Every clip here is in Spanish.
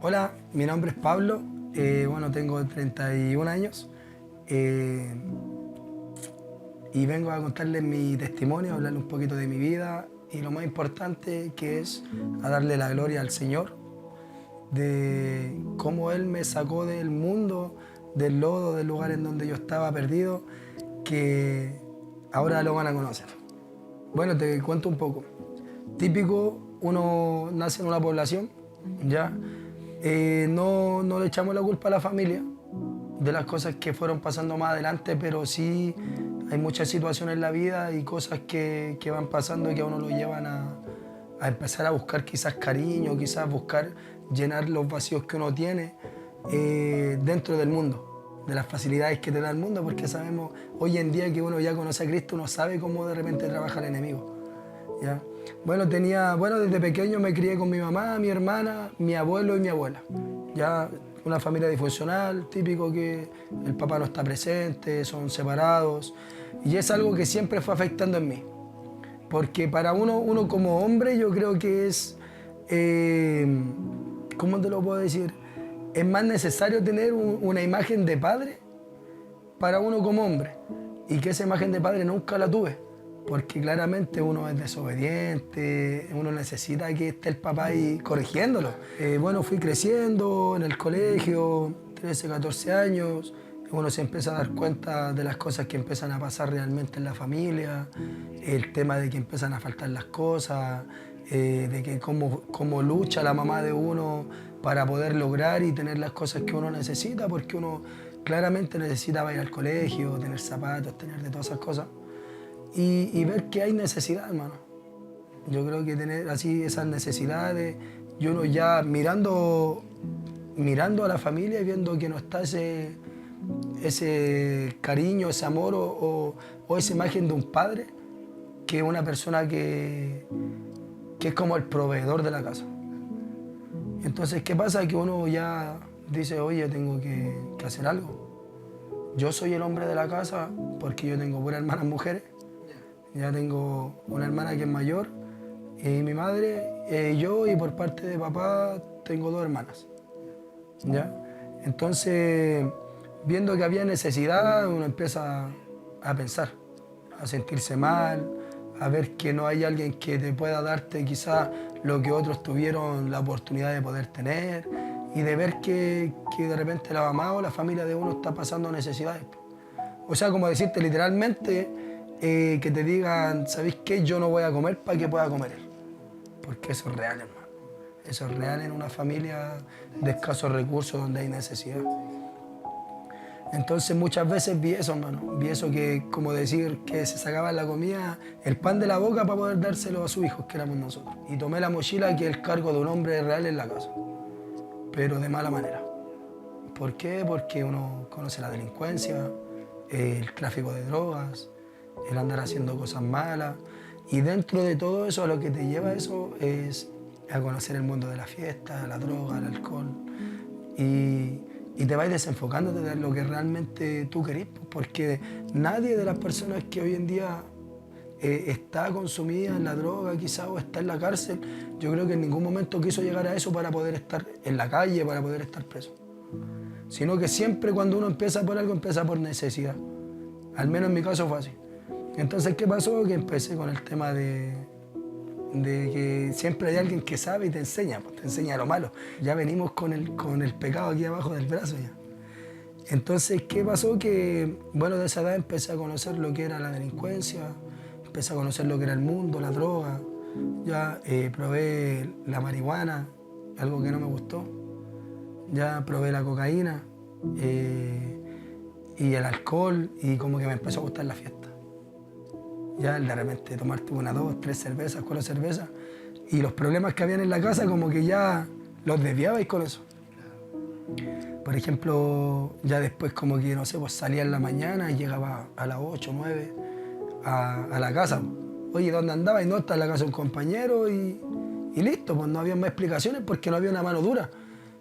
Hola, mi nombre es Pablo, bueno, tengo 31 años y vengo a contarles mi testimonio, a hablarles un poquito de mi vida y lo más importante que es a darle la gloria al Señor, de cómo Él me sacó del mundo, del lodo, del lugar en donde yo estaba perdido, que ahora lo van a conocer. Bueno, te cuento un poco. Típico, uno nace en una población, ¿ya? No le echamos la culpa a la familia de las cosas que fueron pasando más adelante, pero sí hay muchas situaciones en la vida y cosas que van pasando y que a uno lo llevan a empezar a buscar quizás cariño, quizás buscar llenar los vacíos que uno tiene dentro del mundo, de las facilidades que te da el mundo, porque sabemos hoy en día que uno ya conoce a Cristo, uno sabe cómo de repente trabaja el enemigo. ¿Ya? Bueno, desde pequeño me crié con mi mamá, mi hermana, mi abuelo y mi abuela. Ya una familia disfuncional, típico que el papá no está presente, son separados. Y es algo que siempre fue afectando en mí. Porque para uno como hombre yo creo que es, ¿cómo te lo puedo decir? Es más necesario tener una imagen de padre para uno como hombre. Y que esa imagen de padre nunca la tuve. Porque claramente uno es desobediente, uno necesita que esté el papá ahí corrigiéndolo. Bueno, fui creciendo en el colegio, 13, 14 años, uno se empieza a dar cuenta de las cosas que empiezan a pasar realmente en la familia, el tema de que empiezan a faltar las cosas, de que cómo lucha la mamá de uno para poder lograr y tener las cosas que uno necesita, porque uno claramente necesita ir al colegio, tener zapatos, tener de todas esas cosas. Y ver que hay necesidad, hermano. Yo creo que tener así esas necesidades y uno ya mirando a la familia y viendo que no está ese cariño, ese amor o esa imagen de un padre, que es una persona que es como el proveedor de la casa. Entonces, ¿qué pasa? Que uno ya dice, oye, tengo que hacer algo. Yo soy el hombre de la casa porque yo tengo buenas hermanas mujeres. Ya tengo una hermana que es mayor, y mi madre, yo, y por parte de papá tengo dos hermanas. ¿Ya? Entonces, viendo que había necesidad, uno empieza a pensar, a sentirse mal, a ver que no hay alguien que te pueda darte quizás lo que otros tuvieron la oportunidad de poder tener, y de ver que de repente la mamá o la familia de uno está pasando necesidades. O sea, como decirte literalmente, que te digan, ¿sabéis qué? Yo no voy a comer para que pueda comer él. Porque eso es real, hermano. Eso es real en una familia de escasos recursos donde hay necesidad. Entonces muchas veces vi eso, hermano. Vi eso que, como decir, que se sacaban la comida, el pan de la boca para poder dárselo a sus hijos, que éramos nosotros. Y tomé la mochila, que es el cargo de un hombre real en la casa. Pero de mala manera. ¿Por qué? Porque uno conoce la delincuencia, el tráfico de drogas, el andar haciendo cosas malas. Y dentro de todo eso, a lo que te lleva eso es a conocer el mundo de la fiesta, la droga, el alcohol. Y te vas desenfocándote de lo que realmente tú querís, porque nadie de las personas que hoy en día está consumida en la droga quizás o está en la cárcel, yo creo que en ningún momento quiso llegar a eso para poder estar en la calle, para poder estar preso. Sino que siempre cuando uno empieza por algo, empieza por necesidad. Al menos en mi caso fue así. Entonces, ¿qué pasó? Que empecé con el tema de que siempre hay alguien que sabe y te enseña, pues, te enseña lo malo. Ya venimos con el pecado aquí abajo del brazo ya. Entonces, ¿qué pasó? Que, bueno, de esa edad empecé a conocer lo que era la delincuencia, empecé a conocer lo que era el mundo, la droga. Ya probé la marihuana, algo que no me gustó. Ya probé la cocaína y el alcohol, y como que me empezó a gustar la fiesta. Ya de repente tomarte una, dos, tres cervezas, cuatro cervezas, y los problemas que habían en la casa como que ya los desviabais con eso. Por ejemplo, ya después como que, no sé, pues salía en la mañana y llegaba a las 8, 9 a la casa. Oye, ¿dónde andaba? Y no, está en la casa de un compañero y listo, pues no había más explicaciones porque no había una mano dura.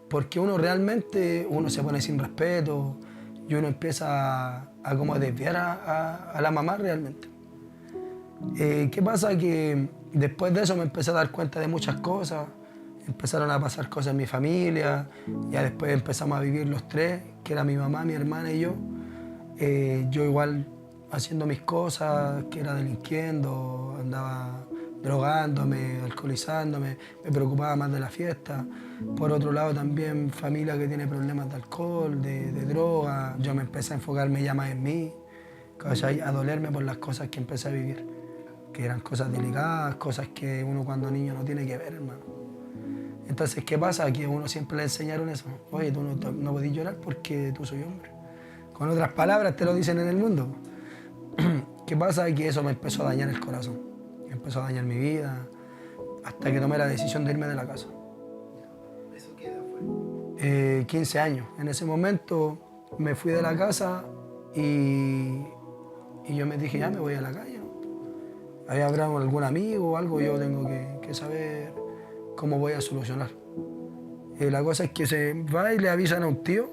Porque uno realmente, uno se pone sin respeto y uno empieza a como a desviar a la mamá realmente. ¿Qué pasa? Que después de eso me empecé a dar cuenta de muchas cosas. empezaron a pasar cosas en mi familia, ya después empezamos a vivir los tres, que era mi mamá, mi hermana y yo. Yo igual haciendo mis cosas, que era delinquiendo, andaba drogándome, alcoholizándome, me preocupaba más de la fiesta. Por otro lado también familia que tiene problemas de alcohol, de droga, yo me empecé a enfocarme ya más en mí, ¿cachai? A dolerme por las cosas que empecé a vivir, que eran cosas delicadas, cosas que uno cuando niño no tiene que ver, hermano. Entonces, ¿qué pasa? Que a uno siempre le enseñaron eso. Oye, tú no podés llorar porque tú soy hombre. Con otras palabras te lo dicen en el mundo. ¿Qué pasa? Que eso me empezó a dañar el corazón. Me empezó a dañar mi vida, hasta que tomé la decisión de irme de la casa. ¿Eso qué edad fue? 15 años. En ese momento me fui de la casa y yo me dije, ya me voy a la calle, ¿no? Ahí habrá algún amigo o algo, yo tengo que saber cómo voy a solucionar. La cosa es que se va y le avisan a un tío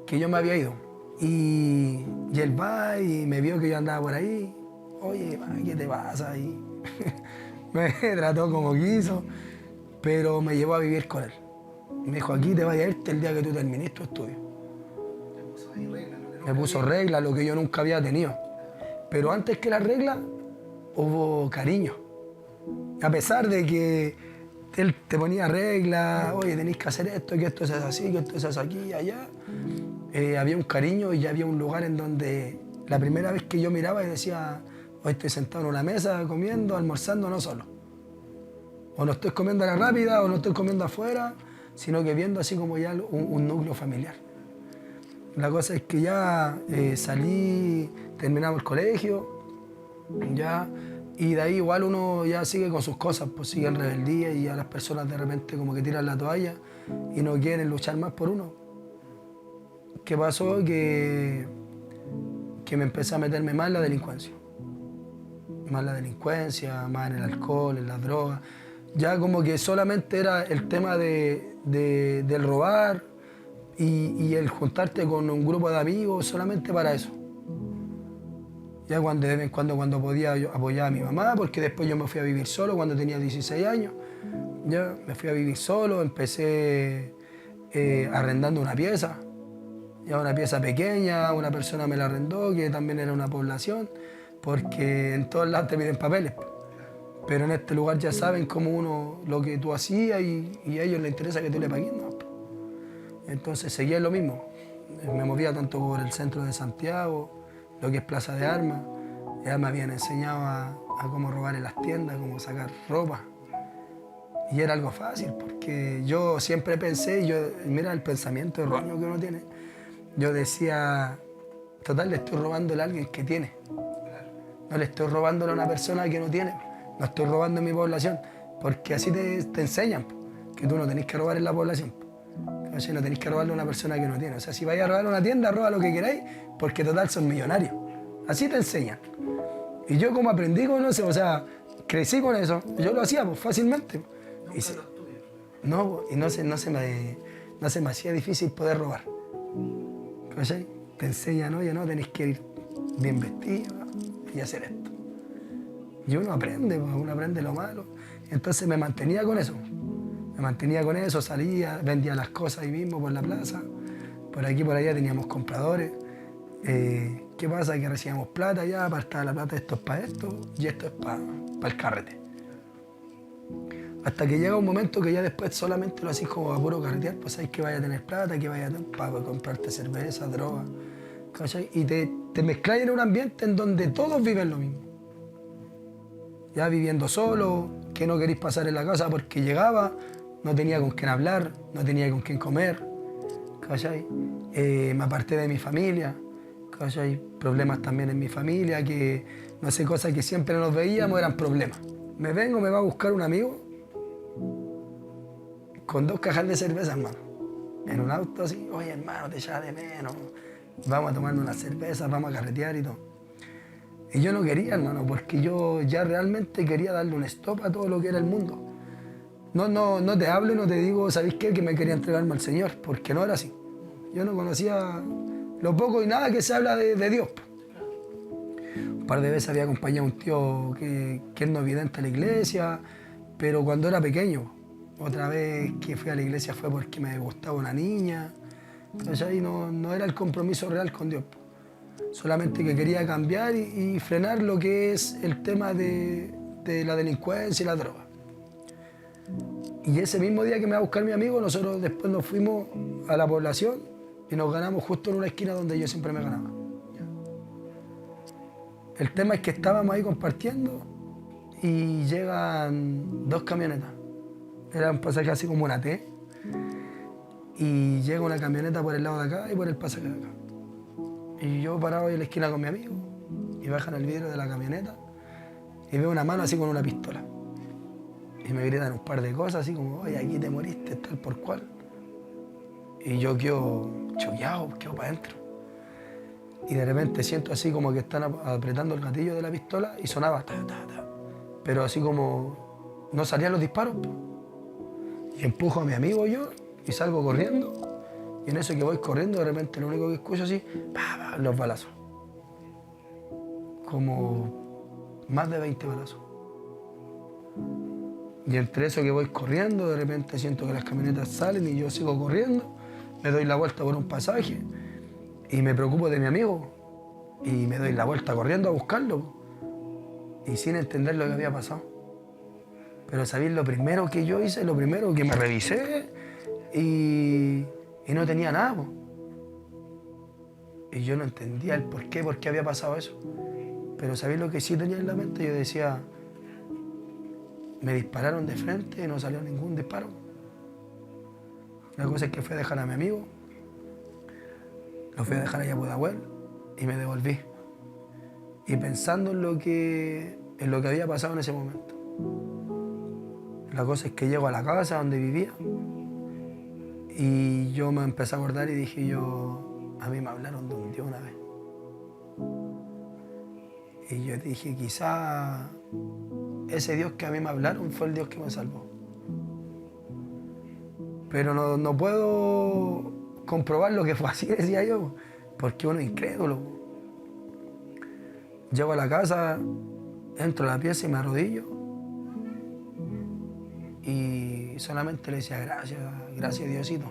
que yo me había ido. Y él va y me vio que yo andaba por ahí. Oye, ¿qué te pasa? Y me trató como quiso, pero me llevó a vivir con él. Me dijo, aquí te vayas a irte el día que tú termines tu estudio. Te puso ahí regla, ¿no? Me puso regla, lo que yo nunca había tenido. Pero antes que la regla, hubo cariño. A pesar de que él te ponía reglas, oye, tenéis que hacer esto, que esto se hace así, que esto se hace aquí y allá, había un cariño y había un lugar en donde la primera vez que yo miraba y decía, hoy estoy sentado en una mesa comiendo, almorzando, no solo. O no estoy comiendo a la rápida, o no estoy comiendo afuera, sino que viendo así como ya un núcleo familiar. La cosa es que ya salí, terminamos el colegio, ya, y de ahí igual uno ya sigue con sus cosas, pues sigue en rebeldía y ya las personas de repente como que tiran la toalla y no quieren luchar más por uno. ¿Qué pasó? Que me empecé a meterme más en la delincuencia. Más en la delincuencia, más en el alcohol, en las drogas. Ya como que solamente era el tema del robar y el juntarte con un grupo de amigos solamente para eso. Ya cuando, de vez en cuando podía yo apoyaba a mi mamá, porque después yo me fui a vivir solo cuando tenía 16 años. Ya me fui a vivir solo, empecé arrendando una pieza. Ya una pieza pequeña, una persona me la arrendó, que también era una población, porque en todos lados te piden papeles. Pero en este lugar ya saben cómo uno, lo que tú hacías y a ellos les interesa que tú le pagues, ¿no? Entonces seguía lo mismo. Me movía tanto por el centro de Santiago, lo que es Plaza de Armas. Ya me habían enseñado a cómo robar en las tiendas, cómo sacar ropa. Y era algo fácil, porque yo siempre pensé, mira el pensamiento erróneo que uno tiene. Yo decía, total, le estoy robándole a alguien que tiene. No le estoy robándole a una persona que no tiene. No estoy robando en mi población. Porque así te enseñan, que tú no tenés que robar en la población. O sea, no tenés que robarle a una persona que no tiene. O sea, si vais a robar una tienda, roba lo que queráis, porque total son millonarios. Así te enseñan. Y yo como aprendí con eso, o sea, crecí con eso, yo lo hacía pues, fácilmente. Y no se me hacía difícil poder robar. ¿Cachai? Te enseñan, oye, no, tenés que ir bien vestido y hacer esto. Y uno aprende, pues, uno aprende lo malo. Entonces me mantenía con eso. Me mantenía con eso, salía, vendía las cosas ahí mismo por la plaza. Por aquí, por allá teníamos compradores. ¿Qué pasa? Que recibíamos plata ya, apartaba la plata, esto es para esto y esto es para el carrete. Hasta que llega un momento que ya después solamente lo hacís como a puro carretear, pues sabes que vaya a tener plata, que vaya a tener para comprarte cerveza, droga, ¿cachai? Y te mezclas en un ambiente en donde todos viven lo mismo. Ya viviendo solo, que no queréis pasar en la casa porque llegaba, no tenía con quién hablar, no tenía con quién comer, ¿cachai? Me aparté de mi familia, ¿cachai? Problemas también en mi familia, que no sé, cosas que siempre nos veíamos eran problemas. Me va a buscar un amigo con 2 cajas de cerveza, hermano. En un auto así, oye hermano, te echaba de menos, vamos a tomarnos una cerveza, vamos a carretear y todo. Y yo no quería, hermano, porque yo ya realmente quería darle un stop a todo lo que era el mundo. No te hablo y no te digo, ¿sabéis qué? Que me quería entregarme al Señor, porque no era así. Yo no conocía lo poco y nada que se habla de Dios. Un par de veces había acompañado a un tío que es no vidente a la iglesia, pero cuando era pequeño. Otra vez que fui a la iglesia fue porque me gustaba una niña. Entonces ahí no era el compromiso real con Dios. Solamente que quería cambiar y frenar lo que es el tema de la delincuencia y la droga. Y ese mismo día que me va a buscar mi amigo, nosotros después nos fuimos a la población y nos ganamos justo en una esquina donde yo siempre me ganaba. El tema es que estábamos ahí compartiendo y llegan 2 camionetas. Era un pasaje así como una T. Y llega una camioneta por el lado de acá y por el pasaje de acá. Y yo parado ahí en la esquina con mi amigo y bajan el vidrio de la camioneta y veo una mano así con una pistola. Y me gritan un par de cosas así como, oye, aquí te moriste, tal por cual. Y yo quedo choqueado, quedo para adentro. Y de repente siento así como que están apretando el gatillo de la pistola y sonaba ta, ta, ta. Pero así como no salían los disparos. Y empujo a mi amigo yo y salgo corriendo. Y en eso que voy corriendo, de repente lo único que escucho así, pa, pa, los balazos. Como más de 20 balazos. Y entre eso que voy corriendo, de repente siento que las camionetas salen y yo sigo corriendo. Me doy la vuelta por un pasaje y me preocupo de mi amigo. Y me doy la vuelta corriendo a buscarlo. Y sin entender lo que había pasado. Pero sabéis lo primero que yo hice, lo primero que me revisé y no tenía nada. Po. Y yo no entendía el por qué había pasado eso. Pero sabéis lo que sí tenía en la mente, yo decía, me dispararon de frente y no salió ningún disparo. La cosa es que fui a dejar a mi amigo, lo fui a dejar allá a Pudahuel y me devolví. Y pensando en lo que había pasado en ese momento. La cosa es que llego a la casa donde vivía y yo me empecé a acordar y dije yo, a mí me hablaron de un Dios una vez. Y yo dije, quizá ese Dios que a mí me hablaron fue el Dios que me salvó. Pero no puedo comprobar lo que fue así, decía yo, porque uno es incrédulo. Llego a la casa, entro a la pieza y me arrodillo. Y solamente le decía, gracias Diosito,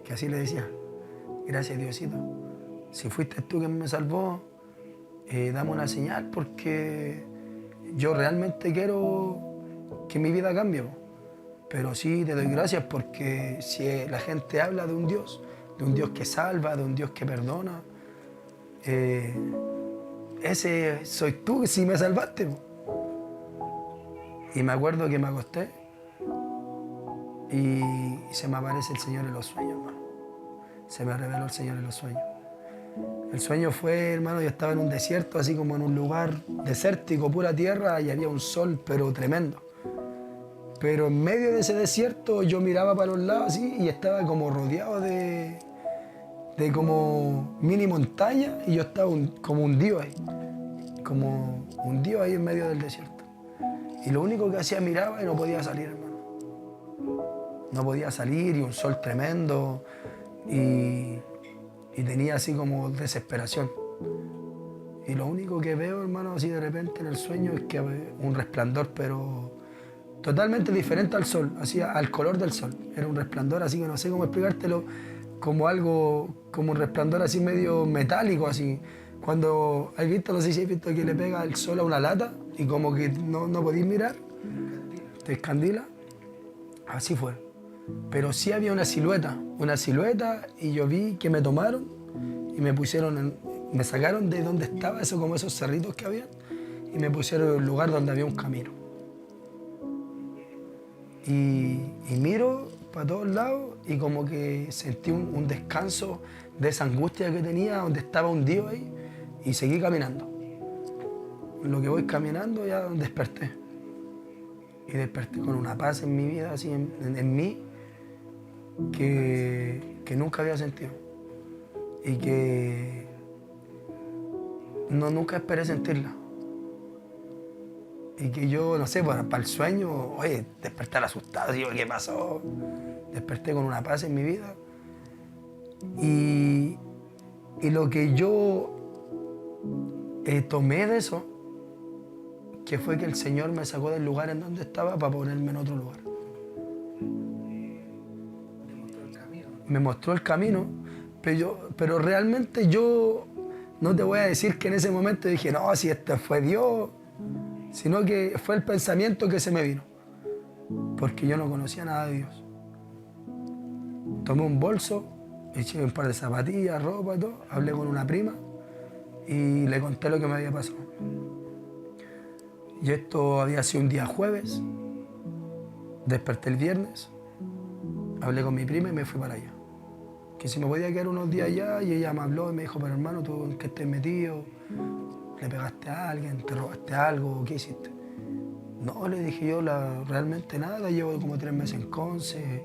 que así le decía, gracias Diosito. Si fuiste tú quien me salvó, dame una señal porque yo realmente quiero que mi vida cambie. Pero sí te doy gracias porque si la gente habla de un Dios que salva, de un Dios que perdona, ese soy tú, si me salvaste. Y me acuerdo que me acosté y se me aparece el Señor en los sueños, hermano. Se me reveló el Señor en los sueños. El sueño fue, hermano, yo estaba en un desierto, así como en un lugar desértico, pura tierra, y había un sol, pero tremendo. Pero en medio de ese desierto yo miraba para los lados así y estaba como rodeado de como mini montaña y yo estaba como hundido ahí. Como hundido ahí en medio del desierto. Y lo único que hacía miraba y no podía salir, hermano. No podía salir y un sol tremendo y tenía así como desesperación. Y lo único que veo, hermano, así de repente en el sueño es que un resplandor, pero totalmente diferente al sol, así al color del sol. Era un resplandor así que no sé cómo explicártelo, como algo, como un resplandor así medio metálico, así. Cuando has visto, no sé si has visto que le pega el sol a una lata y como que no podéis mirar, te escandila. Así fue. Pero sí había una silueta y yo vi que me tomaron y me sacaron de donde estaba, eso como esos cerritos que había, y me pusieron en un lugar donde había un camino. Y miro para todos lados y como que sentí un descanso de esa angustia que tenía, donde estaba hundido ahí, y seguí caminando. En lo que voy caminando ya desperté. Y desperté con una paz en mi vida, así en mí, que nunca había sentido. Y que nunca esperé sentirla. Y que yo, no sé, para el sueño, oye, despertar asustado, digo, ¿qué pasó? Desperté con una paz en mi vida. Y lo que yo tomé de eso, que fue que el Señor me sacó del lugar en donde estaba para ponerme en otro lugar. me mostró el camino, pero realmente yo no te voy a decir que en ese momento dije, no, si este fue Dios, sino que fue el pensamiento que se me vino, porque yo no conocía nada de Dios. Tomé un bolso, eché un par de zapatillas, ropa y todo, hablé con una prima y le conté lo que me había pasado. Y esto había sido un día jueves, desperté el viernes, hablé con mi prima y me fui para allá. Que si me podía quedar unos días allá, y ella me habló y me dijo, pero hermano, ¿tú en qué estás metido? ¿Le pegaste a alguien? ¿Te robaste algo? ¿Qué hiciste? No, le dije yo, realmente nada, llevo como 3 meses en Conce,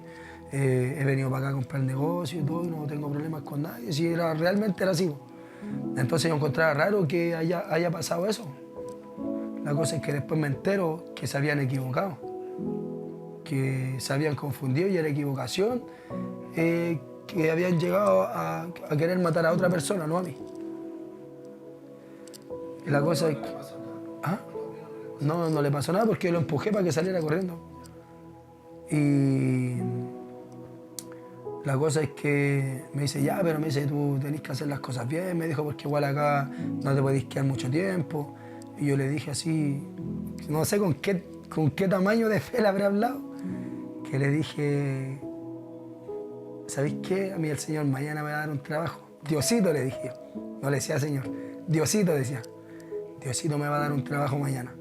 he venido para acá a comprar el negocio y todo, y no tengo problemas con nadie. Si realmente era así. Entonces yo encontraba raro que haya pasado eso. La cosa es que después me entero que se habían equivocado, que se habían confundido y era equivocación, que habían llegado a querer matar a otra persona, no a mí. Y la cosa es que... ¿Ah? No le pasó nada porque yo lo empujé para que saliera corriendo. Y la cosa es que me dice, ya, pero me dice, tú tenés que hacer las cosas bien, me dijo, porque igual acá no te podés quedar mucho tiempo. Y yo le dije así, no sé con qué tamaño de fe le habré hablado, que le dije, ¿sabéis qué? A mí el Señor mañana me va a dar un trabajo. Diosito, le dije yo. No le decía Señor, Diosito decía. Diosito me va a dar un trabajo mañana.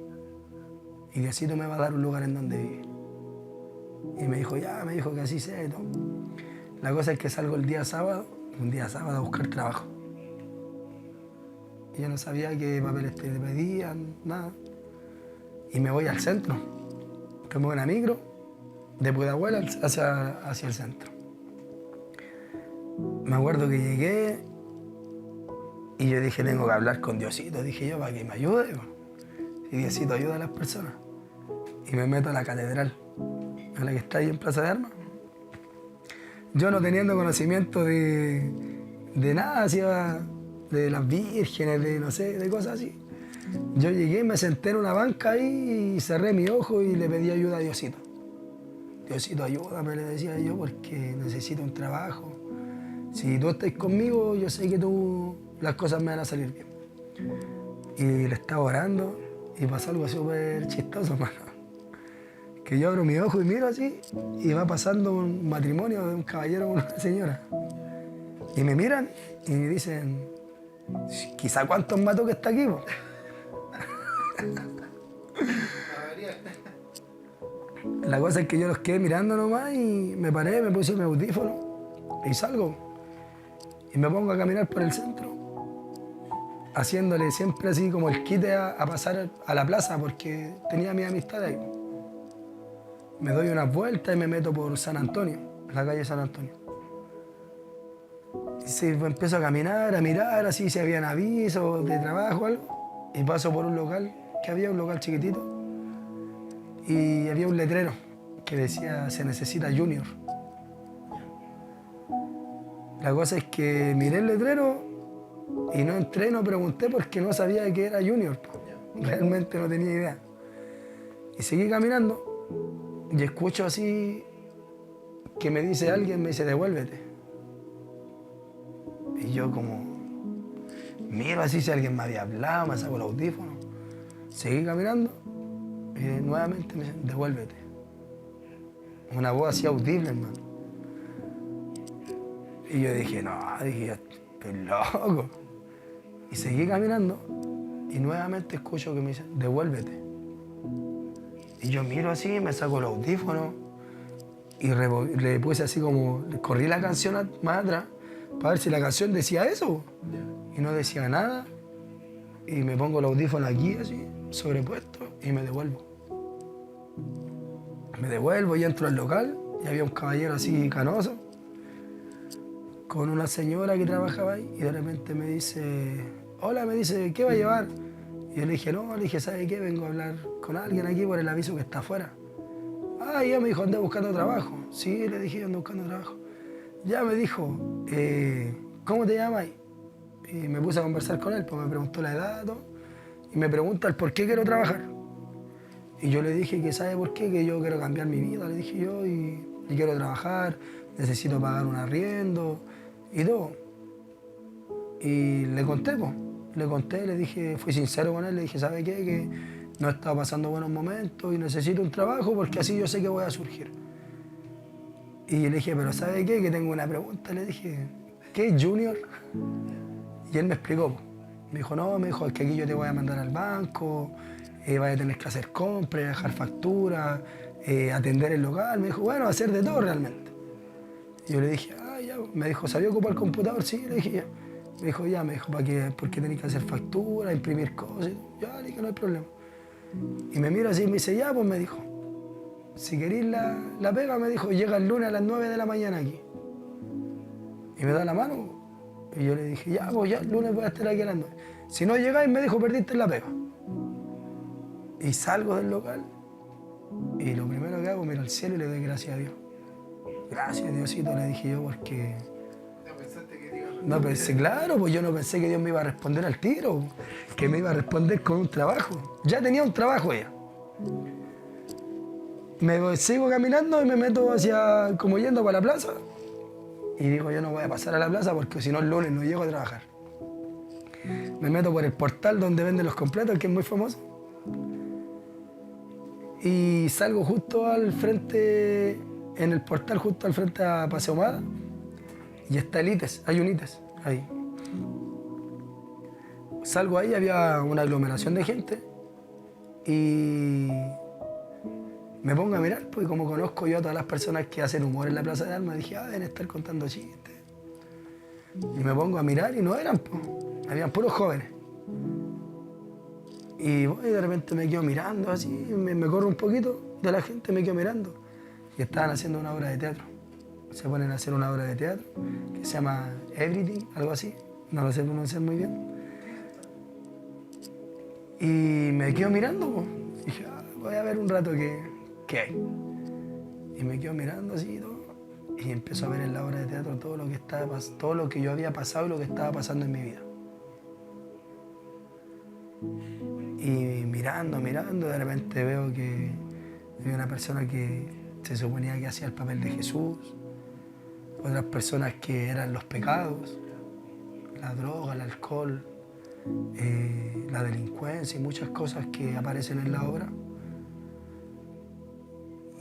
Y Diosito me va a dar un lugar en donde vivir. Y me dijo, ya, me dijo que así sea y todo. La cosa es que salgo un día sábado a buscar trabajo. Y yo no sabía qué papeles te pedían, nada. Y me voy al centro. Tomo una micro de Pudahuel hacia el centro. Me acuerdo que llegué y yo dije, tengo que hablar con Diosito, dije yo, para que me ayude. Y Diosito ayuda a las personas. Y me meto a la catedral, a la que está ahí en Plaza de Armas. Yo no teniendo conocimiento de nada, de las vírgenes, de no sé, de cosas así. Yo llegué, me senté en una banca ahí y cerré mi ojo y le pedí ayuda a Diosito. Diosito, ayúdame, le decía yo, porque necesito un trabajo. Si tú estás conmigo, yo sé que las cosas me van a salir bien. Y le estaba orando y pasó algo súper chistoso, mano. Que yo abro mi ojo y miro así y va pasando un matrimonio de un caballero con una señora. Y me miran y me dicen, quizá cuántos mató que está aquí, po. La cosa es que yo los quedé mirando nomás y me paré, me puse mi audífono y salgo. Y me pongo a caminar por el centro, haciéndole siempre así como el quite a pasar a la plaza porque tenía mi amistad ahí. Me doy unas vueltas y me meto por San Antonio, la calle San Antonio. Y sí, pues empiezo a caminar, a mirar así si habían avisos de trabajo o algo. Y paso por un local, que había un local chiquitito. Y había un letrero que decía, se necesita junior. La cosa es que miré el letrero y no entré, no pregunté porque no sabía que era junior. Realmente no tenía idea. Y seguí caminando. Y escucho así que me dice alguien, me dice, devuélvete. Y yo como miro así si alguien me había hablado, me saco el audífono. Seguí caminando y nuevamente me dice, devuélvete. Una voz así audible, hermano. Y yo dije, no, estoy loco. Y seguí caminando y nuevamente escucho que me dicen, devuélvete. Y yo miro así, me saco el audífono y le puse así como, corrí la canción más atrás para ver si la canción decía eso. Y no decía nada. Y me pongo el audífono aquí así, sobrepuesto, y me devuelvo. Me devuelvo y entro al local y había un caballero así canoso con una señora que trabajaba ahí y de repente me dice, hola, me dice, ¿qué va a llevar? Y yo le dije, no, le dije, ¿sabe qué? Vengo a hablar con alguien aquí por el aviso que está afuera. Ah, y ella me dijo, anda buscando trabajo. Sí, le dije, ando buscando trabajo. Ya me dijo, ¿cómo te llamas? Y me puse a conversar con él, pues me preguntó la edad, todo, y me pregunta el por qué quiero trabajar. Y yo le dije que sabe por qué, que yo quiero cambiar mi vida, le dije yo, y y quiero trabajar, necesito pagar un arriendo y todo. Y le conté, pues. Le conté, le dije, fui sincero con él, le dije, ¿sabe qué? Que no he estado pasando buenos momentos y necesito un trabajo porque así yo sé que voy a surgir. Y le dije, pero ¿sabe qué? Que tengo una pregunta. Le dije, ¿qué es Junior? Y él me explicó, po. Me dijo, no, me dijo, es que aquí yo te voy a mandar al banco, vas a tener que hacer compras, dejar facturas, atender el local. Me dijo, bueno, hacer de todo realmente. Y yo le dije, ah, ya. Me dijo, ¿sabía ocupar el computador? Sí, le dije, ya. Me dijo, ya, me dijo, ¿para qué? ¿Por qué tenés que hacer facturas, imprimir cosas? Ya, le dije, no hay problema. Y me mira así y me dice, ya, pues me dijo, si queréis la pega, me dijo, llega el lunes a las 9 de la mañana aquí. Y me da la mano. Y yo le dije, ya, pues ya, el lunes voy a estar aquí a las 9. Si no llegáis, me dijo, perdiste la pega. Y salgo del local y lo primero que hago, miro al cielo y le doy gracias a Dios. Gracias, Diosito, le dije yo, porque ¿No pensaste que te iba a no pensé, claro, pues yo no pensé que Dios me iba a responder al tiro, que me iba a responder con un trabajo. Ya tenía un trabajo ya. Me sigo caminando y me meto hacia, como yendo para la plaza. Y digo, yo no voy a pasar a la plaza porque si no el lunes no llego a trabajar. Me meto por el portal donde venden los completos, que es muy famoso. Y salgo justo al frente, en el portal justo al frente a Paseo Humada. Y está el ITES, hay un ITES ahí. Salgo ahí, había una aglomeración de gente. Y me pongo a mirar, pues como conozco yo a todas las personas que hacen humor en la Plaza de Armas, dije, ah, deben estar contando chistes. Y me pongo a mirar y no eran, pues, habían puros jóvenes. Y voy, de repente me quedo mirando así, me corro un poquito de la gente, me quedo mirando. Y estaban haciendo una obra de teatro. Se ponen a hacer una obra de teatro que se llama Everything, algo así. No lo sé pronunciar muy bien. Y me quedo mirando, pues. Y dije, ah, voy a ver un rato qué hay. Y me quedo mirando así y todo. Y empiezo a ver en la obra de teatro todo lo que estaba, todo lo que yo había pasado y lo que estaba pasando en mi vida. Y mirando, de repente veo que había una persona que se suponía que hacía el papel de Jesús, otras personas que eran los pecados, la droga, el alcohol, la delincuencia y muchas cosas que aparecen en la obra.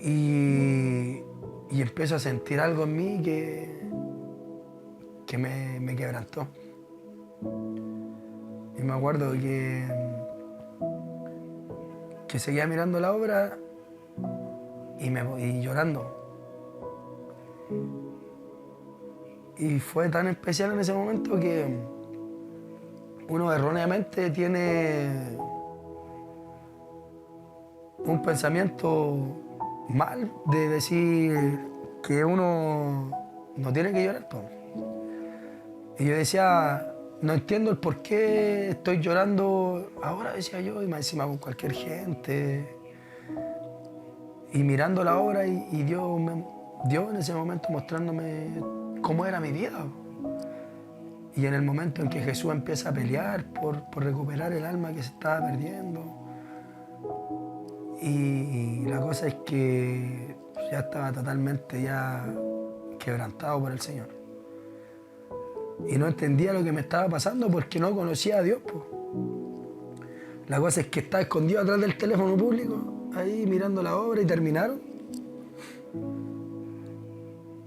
Y empiezo a sentir algo en mí que me quebrantó. Y me acuerdo que seguía mirando la obra y llorando. Y fue tan especial en ese momento que uno erróneamente tiene un pensamiento mal de decir que uno no tiene que llorar, pues. Y yo decía, no entiendo el por qué estoy llorando ahora, decía yo, y más encima con cualquier gente. Y mirando la obra y Dios en ese momento mostrándome cómo era mi vida. Y en el momento en que Jesús empieza a pelear por recuperar el alma que se estaba perdiendo. Y la cosa es que ya estaba totalmente ya quebrantado por el Señor. Y no entendía lo que me estaba pasando porque no conocía a Dios, pues. La cosa es que estaba escondido atrás del teléfono público, ahí mirando la obra y terminaron.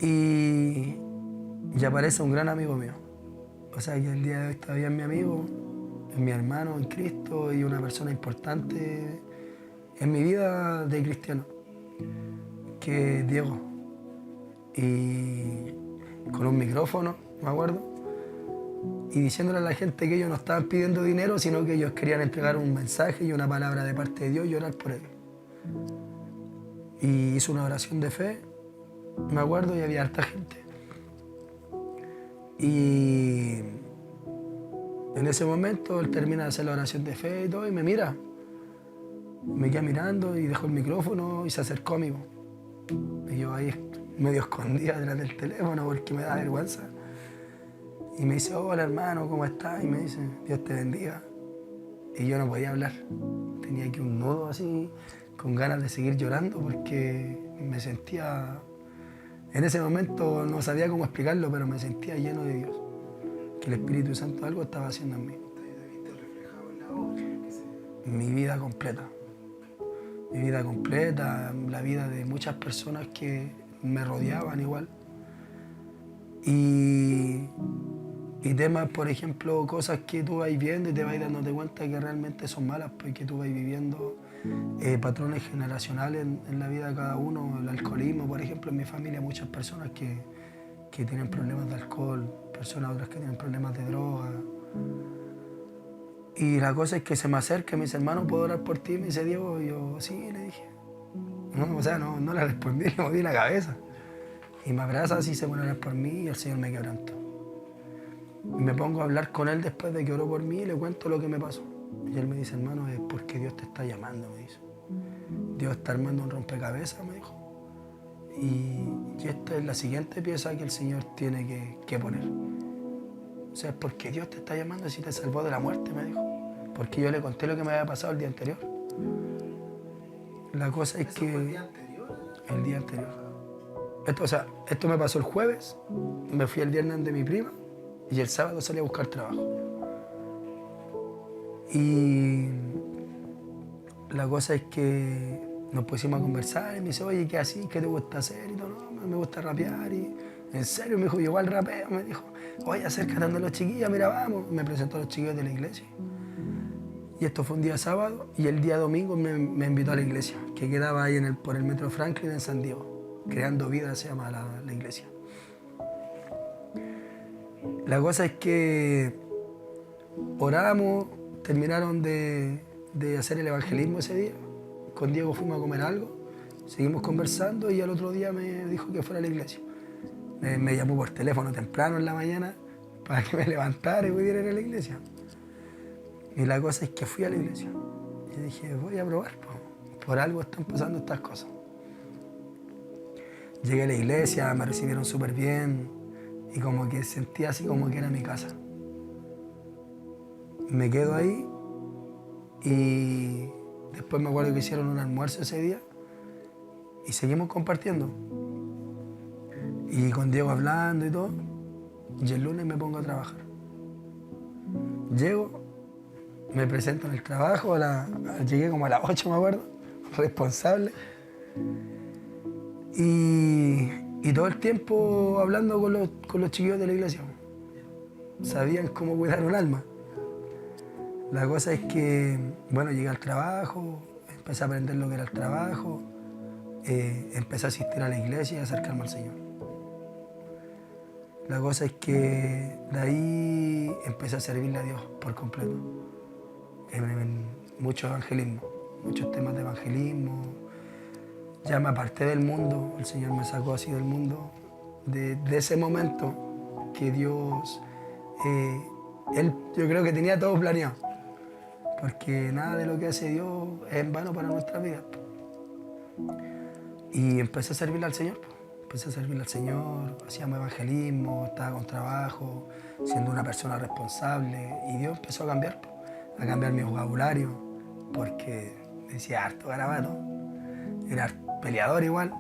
Y aparece un gran amigo mío. O sea que el día de hoy todavía es mi amigo, es mi hermano en Cristo y una persona importante en mi vida de cristiano, que es Diego. Y con un micrófono, me acuerdo, y diciéndole a la gente que ellos no estaban pidiendo dinero, sino que ellos querían entregar un mensaje y una palabra de parte de Dios y orar por él. Y hizo una oración de fe, me acuerdo, y había harta gente. Y en ese momento él termina de hacer la oración de fe y todo, y me mira. Me queda mirando y dejó el micrófono y se acercó a mí. Y yo ahí medio escondida detrás del teléfono porque me da vergüenza. Y me dice, hola hermano, ¿cómo estás? Y me dice, Dios te bendiga. Y yo no podía hablar. Tenía aquí un nudo así, con ganas de seguir llorando porque me sentía En ese momento no sabía cómo explicarlo, pero me sentía lleno de Dios. Que el Espíritu Santo algo estaba haciendo en mí. ¿Te viste reflejado en la obra? Mi vida completa. Mi vida completa, la vida de muchas personas que me rodeaban igual. Y temas, por ejemplo, cosas que tú vas viendo y te vas dándote cuenta que realmente son malas, porque tú vas viviendo patrones generacionales en la vida de cada uno. El alcoholismo, por ejemplo, en mi familia hay muchas personas que tienen problemas de alcohol, personas otras que tienen problemas de droga. Y la cosa es que se me acerca y me dice, hermano, ¿puedo orar por ti? Me dice Diego, y yo, sí, le dije. No, o sea, no le respondí, le moví la cabeza. Y me abraza así, se pone a orar por mí y el Señor me quebrantó. Y me pongo a hablar con él después de que oró por mí y le cuento lo que me pasó. Y él me dice, hermano, es porque Dios te está llamando, me dice. Dios está armando un rompecabezas, me dijo. Y esta es la siguiente pieza que el Señor tiene que poner. O sea, es porque Dios te está llamando si te salvó de la muerte, me dijo. Porque yo le conté lo que me había pasado el día anterior. La cosa es que... ¿Fue el día anterior? El día anterior. Esto me pasó el jueves, me fui el viernes de mi prima y el sábado salí a buscar trabajo. Y la cosa es que nos pusimos a conversar y me dice, oye, ¿qué así? ¿Qué te gusta hacer? Y todo, no, me gusta rapear. Y en serio, me dijo, yo igual rapeo. Me dijo, oye, acércate a los chiquillos, mira, vamos. Me presentó a los chiquillos de la iglesia. Y esto fue un día sábado y el día domingo me invitó a la iglesia, que quedaba ahí por el Metro Franklin en San Diego. Creando Vida se llama la iglesia. La cosa es que oramos, terminaron de hacer el evangelismo ese día. Con Diego fuimos a comer algo, seguimos conversando y al otro día me dijo que fuera a la iglesia. Me llamó por teléfono temprano en la mañana para que me levantara y pudiera ir a la iglesia. Y la cosa es que fui a la iglesia. Y dije, voy a probar, por algo están pasando estas cosas. Llegué a la iglesia, me recibieron súper bien y como que sentía así como que era mi casa. Me quedo ahí y después me acuerdo que hicieron un almuerzo ese día y seguimos compartiendo. Y con Diego hablando y todo, y el lunes me pongo a trabajar. Llego, me presento en el trabajo, llegué como a las 8, me acuerdo, responsable. Y todo el tiempo hablando con los chiquillos de la iglesia. Sabían cómo cuidar un alma. La cosa es que, bueno, llegué al trabajo, empecé a aprender lo que era el trabajo, empecé a asistir a la iglesia y a acercarme al Señor. La cosa es que de ahí empecé a servirle a Dios por completo. En mucho evangelismo, muchos temas de evangelismo. Ya me aparté del mundo, el Señor me sacó así del mundo, de ese momento que Dios, yo creo que tenía todo planeado, porque nada de lo que hace Dios es en vano para nuestra vida. Y empecé a servirle al Señor, hacíamos evangelismo, estaba con trabajo, siendo una persona responsable, y Dios empezó a cambiar mi vocabulario, porque decía harto garabato, era peleador igual,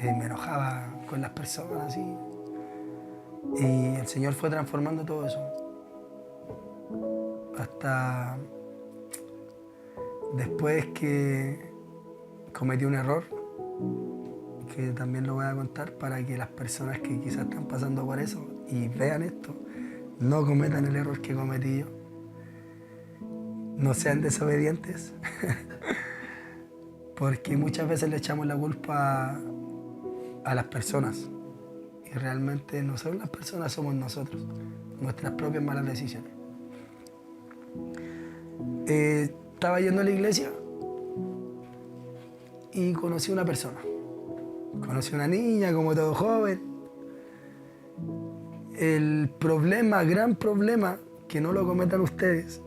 me enojaba con las personas así. Y el Señor fue transformando todo eso. Hasta después que cometí un error, que también lo voy a contar para que las personas que quizás están pasando por eso y vean esto, no cometan el error que cometí yo. No sean desobedientes. Porque muchas veces le echamos la culpa a las personas y realmente no son las personas, somos nosotros, nuestras propias malas decisiones. Estaba yendo a la iglesia y conocí a una persona. Conocí a una niña, como todo joven. El problema, gran problema, que no lo cometan ustedes,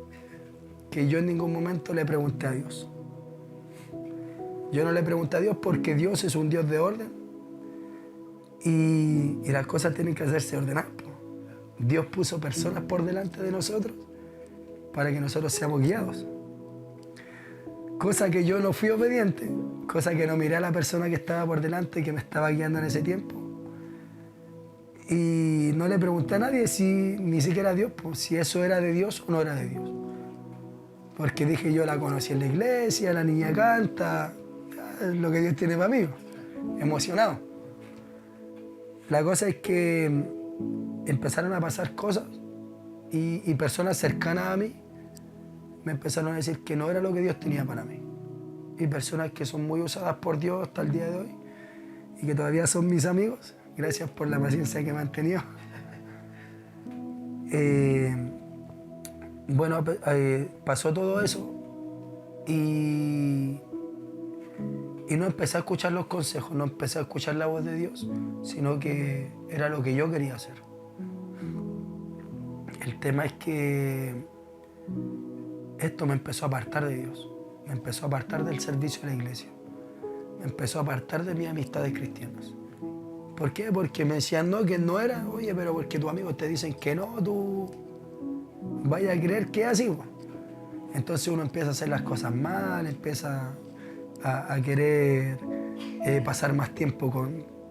que yo en ningún momento le pregunté a Dios. Yo no le pregunté a Dios porque Dios es un Dios de orden y las cosas tienen que hacerse ordenadas. Dios puso personas por delante de nosotros para que nosotros seamos guiados. Cosa que yo no fui obediente, cosa que no miré a la persona que estaba por delante, que me estaba guiando en ese tiempo, Y no le pregunté a nadie si ni siquiera a Dios, pues, si eso era de Dios o no era de Dios. Porque dije, yo la conocí en la iglesia, la niña canta, es lo que Dios tiene para mí, emocionado. La cosa es que empezaron a pasar cosas y personas cercanas a mí me empezaron a decir que no era lo que Dios tenía para mí. Y personas que son muy usadas por Dios hasta el día de hoy y que todavía son mis amigos. Gracias por la paciencia que me han tenido. Bueno, pasó todo eso y no empecé a escuchar los consejos, no empecé a escuchar la voz de Dios, sino que era lo que yo quería hacer. El tema es que esto me empezó a apartar de Dios, me empezó a apartar del servicio de la iglesia, me empezó a apartar de mis amistades cristianas. ¿Por qué? Porque me decían no, que no era. Oye, pero porque tus amigos te dicen que no, tú vayas a creer que es así. Entonces uno empieza a hacer las cosas mal, empieza a querer pasar más tiempo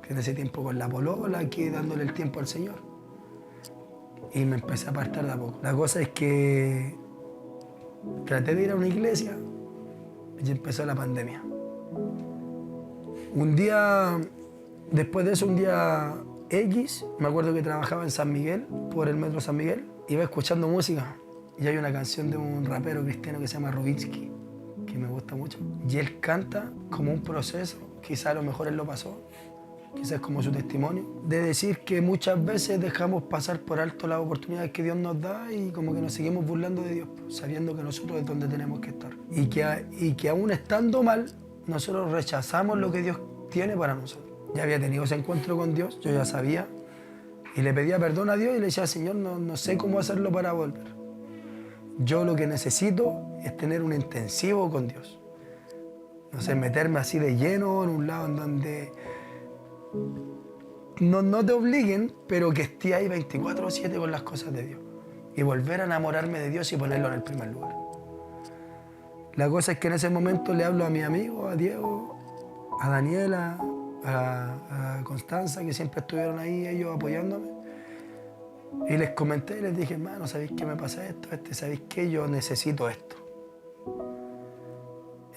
en ese tiempo con la polola que dándole el tiempo al Señor. Y me empecé a apartar de a poco. La cosa es que traté de ir a una iglesia y empezó la pandemia. Un día, después de eso, un día X, me acuerdo que trabajaba en San Miguel, por el metro San Miguel, iba escuchando música y hay una canción de un rapero cristiano que se llama Rubinsky, que me gusta mucho. Y él canta como un proceso, quizá a lo mejor él lo pasó, quizás como su testimonio, de decir que muchas veces dejamos pasar por alto las oportunidades que Dios nos da y como que nos seguimos burlando de Dios, sabiendo que nosotros es donde tenemos que estar. Y que aún estando mal, nosotros rechazamos lo que Dios tiene para nosotros. Ya había tenido ese encuentro con Dios, yo ya sabía, y le pedía perdón a Dios y le decía, Señor, no sé cómo hacerlo para volver. Yo lo que necesito es tener un intensivo con Dios. No sé, meterme así de lleno en un lado en donde no te obliguen, pero que esté ahí 24/7 con las cosas de Dios. Y volver a enamorarme de Dios y ponerlo en el primer lugar. La cosa es que en ese momento le hablo a mi amigo, a Diego, a Daniela, a Constanza, que siempre estuvieron ahí ellos apoyándome. Y les comenté y les dije, hermano, ¿sabéis qué me pasa esto? ¿Sabéis qué? Yo necesito esto.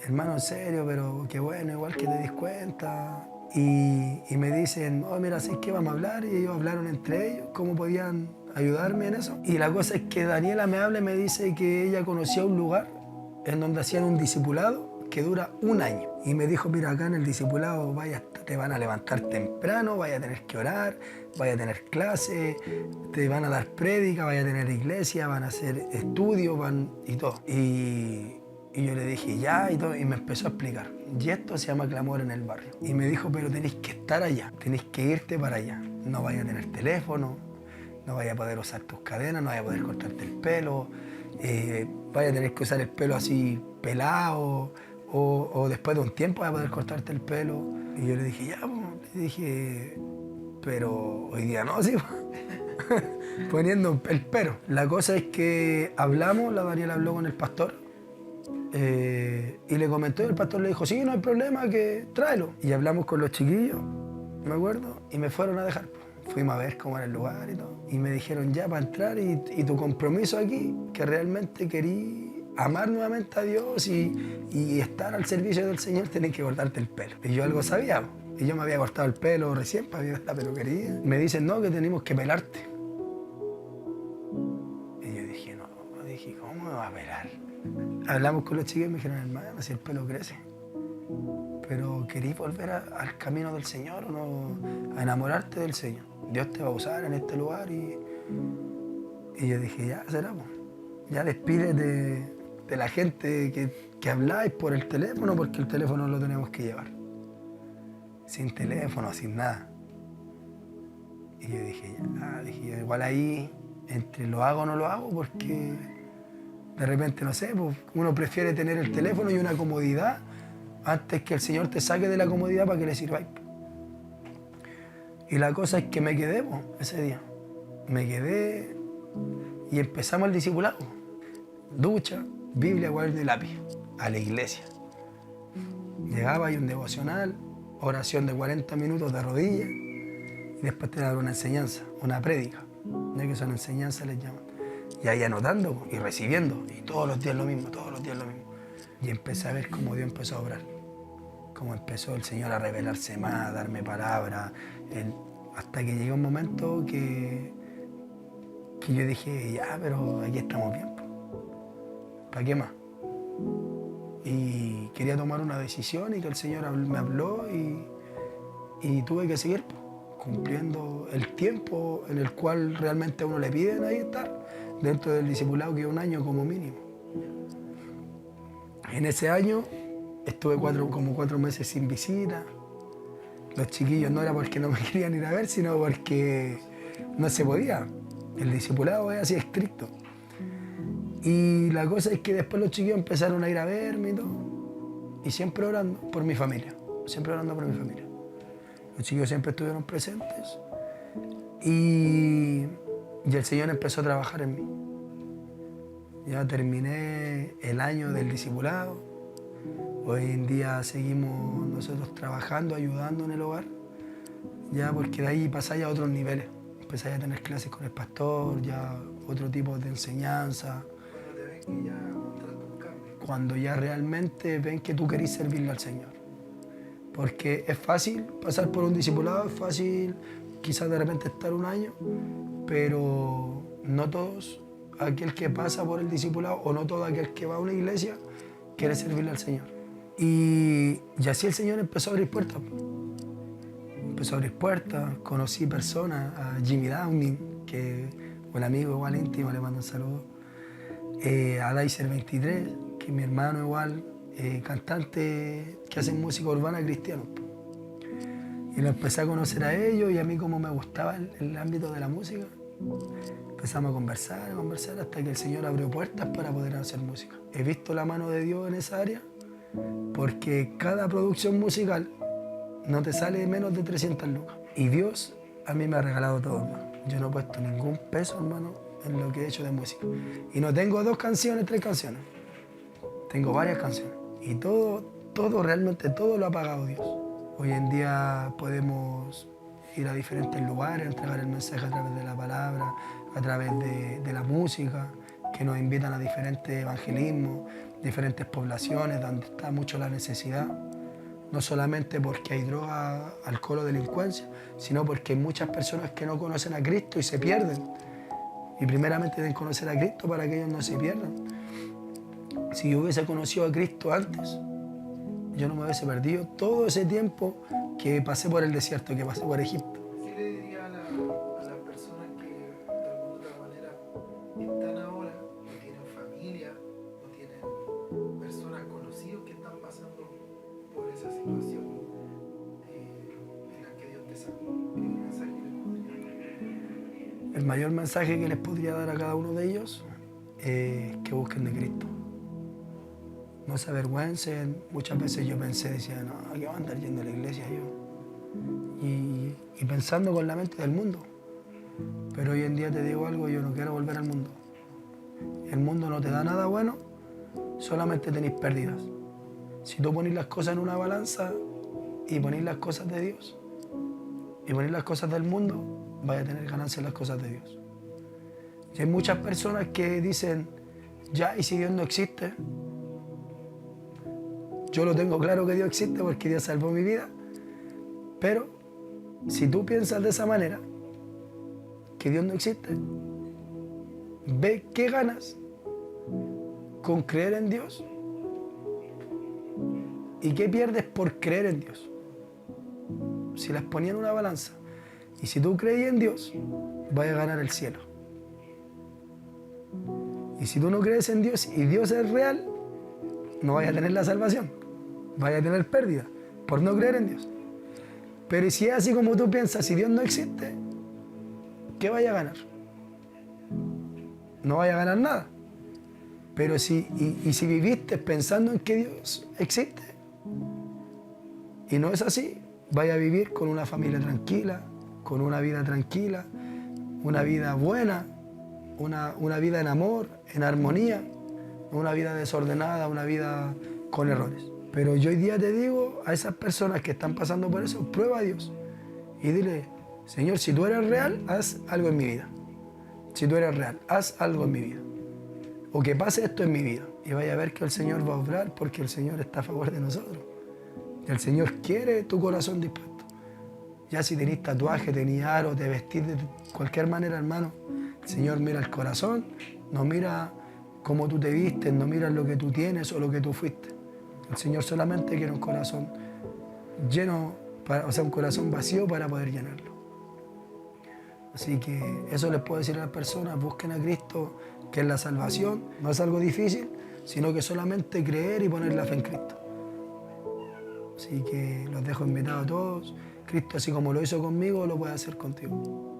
Hermano, en serio, pero qué bueno, igual que te dis cuenta. Y me dicen, oh, mira, ¿sabéis qué? Vamos a hablar. Y ellos hablaron entre ellos, cómo podían ayudarme en eso. Y la cosa es que Daniela me habla y me dice que ella conocía un lugar en donde hacían un discipulado que dura 1 año. Y me dijo, mira, acá en el discipulado te van a levantar temprano, vaya a tener que orar, vaya a tener clases, te van a dar prédica, vaya a tener iglesia, van a hacer estudios, y todo. Y yo le dije, ya, y todo, y me empezó a explicar. Y esto se llama clamor en el barrio. Y me dijo, pero tenéis que estar allá, tenéis que irte para allá. No vaya a tener teléfono, no vaya a poder usar tus cadenas, no vaya a poder cortarte el pelo, vaya a tener que usar el pelo así pelado, o después de un tiempo vaya a poder cortarte el pelo. Y yo le dije, ya, le dije, pero hoy día no, sí, poniendo el pero. La cosa es que hablamos, la Daniela habló con el pastor y le comentó y el pastor le dijo, sí, no hay problema, que tráelo. Y hablamos con los chiquillos, me acuerdo, y me fueron a dejar. Fuimos a ver cómo era el lugar y todo. Y me dijeron, ya, para entrar y tu compromiso aquí, que realmente querí amar nuevamente a Dios y estar al servicio del Señor, tenés que cortarte el pelo. Y yo algo sabía, y yo me había cortado el pelo recién para ir a la peluquería. Me dicen, no, que tenemos que pelarte. Y yo dije, no, ¿cómo me va a pelar? Hablamos con los chicos y me dijeron, hermano, si el pelo crece. Pero ¿querís volver al camino del Señor o no? A enamorarte del Señor. Dios te va a usar en este lugar y yo dije, ya, será, pues. Ya despídete de la gente que habláis por el teléfono, porque el teléfono lo tenemos que llevar. Sin teléfono, sin nada. Y yo dije, ya, igual ahí, entre lo hago o no lo hago, porque de repente, no sé, pues uno prefiere tener el teléfono y una comodidad antes que el Señor te saque de la comodidad para que le sirváis. Y la cosa es que me quedé, pues, ese día. Me quedé y empezamos el discipulado. Ducha, Biblia, cuaderno y lápiz, a la iglesia. Llegaba y un devocional, oración de 40 minutos de rodillas, y después te dan una enseñanza, una prédica, ya que son enseñanzas les llaman. Y ahí anotando y recibiendo, y todos los días lo mismo, todos los días lo mismo. Y empecé a ver cómo Dios empezó a obrar, cómo empezó el Señor a revelarse más, a darme palabras, hasta que llegó un momento que yo dije, ya, pero aquí estamos bien, ¿para qué más? Y quería tomar una decisión y que el Señor me habló y tuve que seguir cumpliendo el tiempo en el cual realmente a uno le piden ahí estar, dentro del discipulado, que es un año como mínimo. En ese año estuve como 4 meses sin visita. Los chiquillos no era porque no me querían ir a ver, sino porque no se podía. El discipulado es así estricto. Y la cosa es que después los chiquillos empezaron a ir a verme y todo. Y siempre orando por mi familia. Siempre orando por mi familia. Los chiquillos siempre estuvieron presentes. Y el Señor empezó a trabajar en mí. Ya terminé el año del discipulado. Hoy en día seguimos nosotros trabajando, ayudando en el hogar. Ya porque de ahí pasáis a otros niveles. Empezáis a tener clases con el pastor, ya otro tipo de enseñanza. Cuando te ven que ya mostraste un cambio. Cuando ya realmente ven que tú querés servirle al Señor. Porque es fácil pasar por un discipulado, es fácil quizás de repente estar un año, pero no todos, aquel que pasa por el discipulado o no todo aquel que va a una iglesia quiere servirle al Señor. Y así el Señor empezó a abrir puertas. Empezó a abrir puertas, conocí personas, a Jimmy Downing, que un amigo igual íntimo, le mando un saludo, a Daiser 23, que es mi hermano igual, cantante que hacen música urbana cristiana. Y lo empecé a conocer a ellos y a mí como me gustaba el ámbito de la música, empezamos a conversar, hasta que el Señor abrió puertas para poder hacer música. He visto la mano de Dios en esa área porque cada producción musical no te sale menos de 300 lucas. Y Dios a mí me ha regalado todo, hermano. Yo no he puesto ningún peso, hermano, en lo que he hecho de música. Y no tengo 2 canciones, 3 canciones. Tengo varias canciones. Y todo, realmente todo lo ha pagado Dios. Hoy en día podemos ir a diferentes lugares, entregar el mensaje a través de la palabra, a través de la música, que nos invitan a diferentes evangelismos, diferentes poblaciones donde está mucho la necesidad. No solamente porque hay droga, alcohol o delincuencia, sino porque hay muchas personas que no conocen a Cristo y se pierden. Y primeramente deben conocer a Cristo para que ellos no se pierdan. Si yo hubiese conocido a Cristo antes, yo no me hubiese perdido todo ese tiempo que pasé por el desierto, que pasé por Egipto. ¿Qué le diría a las personas que de alguna u otra manera están ahora, no tienen familia, no tienen personas conocidas que están pasando por esa situación en la que Dios te sacó? ¿Qué mensaje les podría dar? El mayor mensaje que les podría dar a cada uno de ellos es que busquen de Cristo. No se avergüencen. Muchas veces yo decía, no, ¿qué voy a andar yendo a la iglesia yo? Y pensando con la mente del mundo. Pero hoy en día te digo algo, yo no quiero volver al mundo. El mundo no te da nada bueno, solamente tenéis pérdidas. Si tú pones las cosas en una balanza y pones las cosas de Dios y pones las cosas del mundo, vais a tener ganancia en las cosas de Dios. Y hay muchas personas que dicen, ya, ¿y si Dios no existe? Yo lo tengo claro que Dios existe porque Dios salvó mi vida, pero si tú piensas de esa manera, que Dios no existe, ve qué ganas con creer en Dios y qué pierdes por creer en Dios. Si las ponía en una balanza y si tú crees en Dios, vas a ganar el cielo. Y si tú no crees en Dios y Dios es real, no vayas a tener la salvación, vayas a tener pérdida por no creer en Dios. Pero si es así como tú piensas, si Dios no existe, ¿qué vaya a ganar? No vaya a ganar nada. Pero si viviste pensando en que Dios existe y no es así, vaya a vivir con una familia tranquila, con una vida tranquila, una vida buena, una vida en amor, en armonía, una vida desordenada, una vida con errores. Pero yo hoy día te digo a esas personas que están pasando por eso, prueba a Dios y dile, Señor, si tú eres real, haz algo en mi vida. Si tú eres real, haz algo en mi vida. O que pase esto en mi vida. Y vaya a ver que el Señor va a obrar porque el Señor está a favor de nosotros. El Señor quiere tu corazón dispuesto. Ya si tenés tatuaje, tenés aro, te vestís de cualquier manera, hermano, el Señor mira el corazón, no mira cómo tú te vistes, no mira lo que tú tienes o lo que tú fuiste. El Señor solamente quiere un corazón lleno, o sea, un corazón vacío para poder llenarlo. Así que eso les puedo decir a las personas, busquen a Cristo, que es la salvación, no es algo difícil, sino que solamente creer y poner la fe en Cristo. Así que los dejo invitados a todos. Cristo, así como lo hizo conmigo, lo puede hacer contigo.